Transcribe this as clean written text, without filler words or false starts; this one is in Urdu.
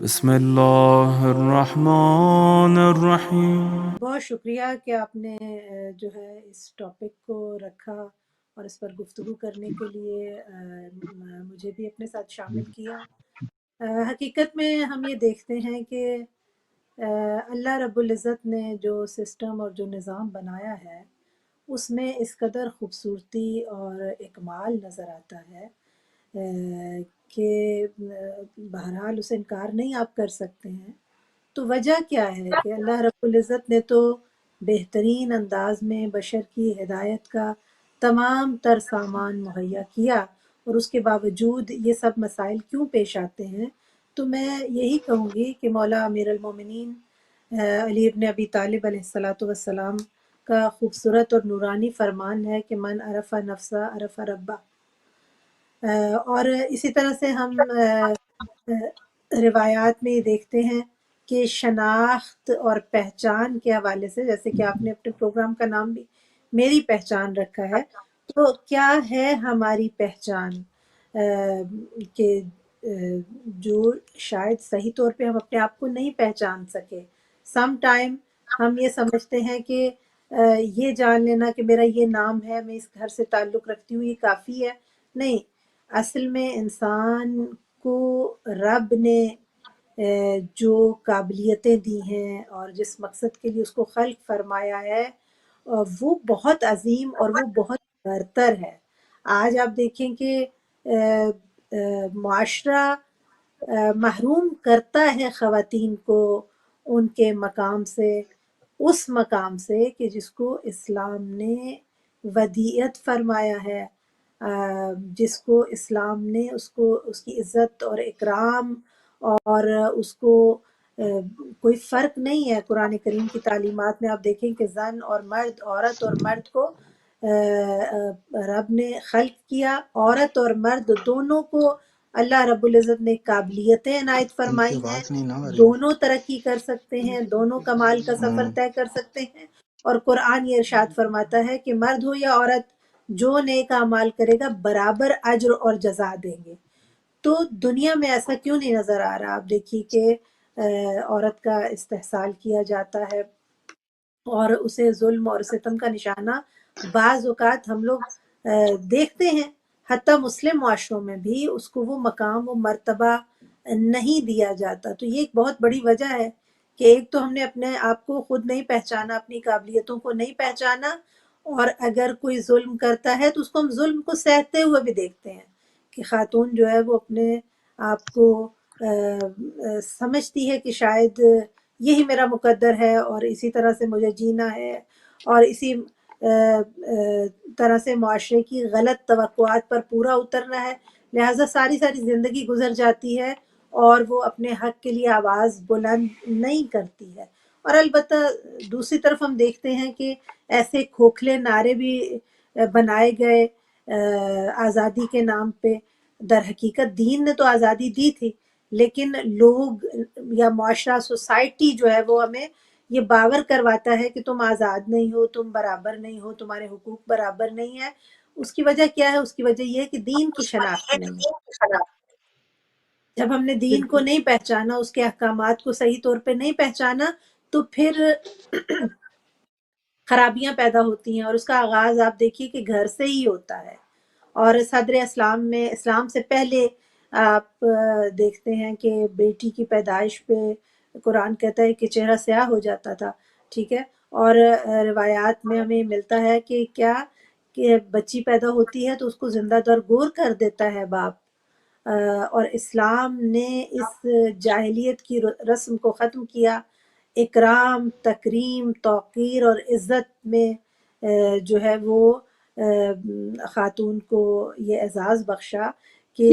بسم اللہ الرحمن الرحیم۔ بہت شکریہ کہ آپ نے جو ہے اس ٹاپک کو رکھا اور اس پر گفتگو کرنے کے لیے مجھے بھی اپنے ساتھ شامل کیا۔ حقیقت میں ہم یہ دیکھتے ہیں کہ اللہ رب العزت نے جو سسٹم اور جو نظام بنایا ہے اس میں اس قدر خوبصورتی اور اکمال نظر آتا ہے کہ بہرحال اسے انکار نہیں آپ کر سکتے ہیں۔ تو وجہ کیا ہے کہ اللہ رب العزت نے تو بہترین انداز میں بشر کی ہدایت کا تمام تر سامان مہیا کیا، اور اس کے باوجود یہ سب مسائل کیوں پیش آتے ہیں؟ تو میں یہی کہوں گی کہ مولا امیر المومنین علی ابن ابی طالب علیہ السلام کا خوبصورت اور نورانی فرمان ہے کہ من عرف نفسہ عرف ربہ۔ اور اسی طرح سے ہم روایات میں یہ دیکھتے ہیں کہ شناخت اور پہچان کے حوالے سے، جیسے کہ آپ نے اپنے پروگرام کا نام بھی میری پہچان رکھا ہے، تو کیا ہے ہماری پہچان کہ جو شاید صحیح طور پہ ہم اپنے آپ کو نہیں پہچان سکے۔ سم ٹائم ہم یہ سمجھتے ہیں کہ یہ جان لینا کہ میرا یہ نام ہے، میں اس گھر سے تعلق رکھتی ہوں، یہ کافی ہے۔ نہیں، اصل میں انسان کو رب نے جو قابلیتیں دی ہیں اور جس مقصد کے لیے اس کو خلق فرمایا ہے وہ بہت عظیم اور وہ بہت برتر ہے۔ آج آپ دیکھیں کہ معاشرہ محروم کرتا ہے خواتین کو ان کے مقام سے، اس مقام سے کہ جس کو اسلام نے ودیعت فرمایا ہے، جس کو اسلام نے اس کی عزت اور اکرام اور اس کو کوئی فرق نہیں ہے۔ قرآن کریم کی تعلیمات میں آپ دیکھیں کہ زن اور مرد، عورت اور مرد کو رب نے خلق کیا، عورت اور مرد دونوں کو اللہ رب العزت نے قابلیتیں عنایت فرمائی ہیں، دونوں ترقی کر سکتے ہیں، دونوں کمال کا سفر طے کر سکتے ہیں۔ اور قرآن یہ ارشاد فرماتا ہے کہ مرد ہو یا عورت، جو نیک اعمال کرے گا برابر اجر اور جزا دیں گے۔ تو دنیا میں ایسا کیوں نہیں نظر آ رہا؟ آپ دیکھیے کہ عورت کا استحصال کیا جاتا ہے اور اسے ظلم اور ستم کا نشانہ بعض اوقات ہم لوگ دیکھتے ہیں، حتیٰ مسلم معاشروں میں بھی اس کو وہ مقام، وہ مرتبہ نہیں دیا جاتا۔ تو یہ ایک بہت بڑی وجہ ہے کہ ایک تو ہم نے اپنے آپ کو خود نہیں پہچانا، اپنی قابلیتوں کو نہیں پہچانا، اور اگر کوئی ظلم کرتا ہے تو اس کو ہم ظلم کو سہتے ہوئے بھی دیکھتے ہیں کہ خاتون جو ہے وہ اپنے آپ کو سمجھتی ہے کہ شاید یہی میرا مقدر ہے اور اسی طرح سے مجھے جینا ہے، اور اسی طرح سے معاشرے کی غلط توقعات پر پورا اترنا ہے، لہٰذا ساری زندگی گزر جاتی ہے اور وہ اپنے حق کے لیے آواز بلند نہیں کرتی ہے۔ اور البتہ دوسری طرف ہم دیکھتے ہیں کہ ایسے کھوکھلے نعرے بھی بنائے گئے آزادی کے نام پہ۔ در حقیقت دین نے تو آزادی دی تھی، لیکن لوگ یا معاشرہ، سوسائٹی جو ہے وہ ہمیں یہ باور کرواتا ہے کہ تم آزاد نہیں ہو، تم برابر نہیں ہو، تمہارے حقوق برابر نہیں ہے۔ اس کی وجہ کیا ہے؟ اس کی وجہ یہ ہے کہ دین کی شناخت نہیں ہے۔ جب ہم نے دین کو نہیں پہچانا، اس کے احکامات کو صحیح طور پہ نہیں پہچانا، تو پھر خرابیاں پیدا ہوتی ہیں، اور اس کا آغاز آپ دیکھیے کہ گھر سے ہی ہوتا ہے۔ اور صدر اسلام میں، اسلام سے پہلے آپ دیکھتے ہیں کہ بیٹی کی پیدائش پہ قرآن کہتا ہے کہ چہرہ سیاہ ہو جاتا تھا، ٹھیک ہے؟ اور روایات میں ہمیں ملتا ہے کہ کیا کہ بچی پیدا ہوتی ہے تو اس کو زندہ درگور کر دیتا ہے باپ۔ اور اسلام نے اس جاہلیت کی رسم کو ختم کیا، اکرام، تکریم، توقیر اور عزت میں جو ہے وہ خاتون کو یہ اعزاز بخشا کہ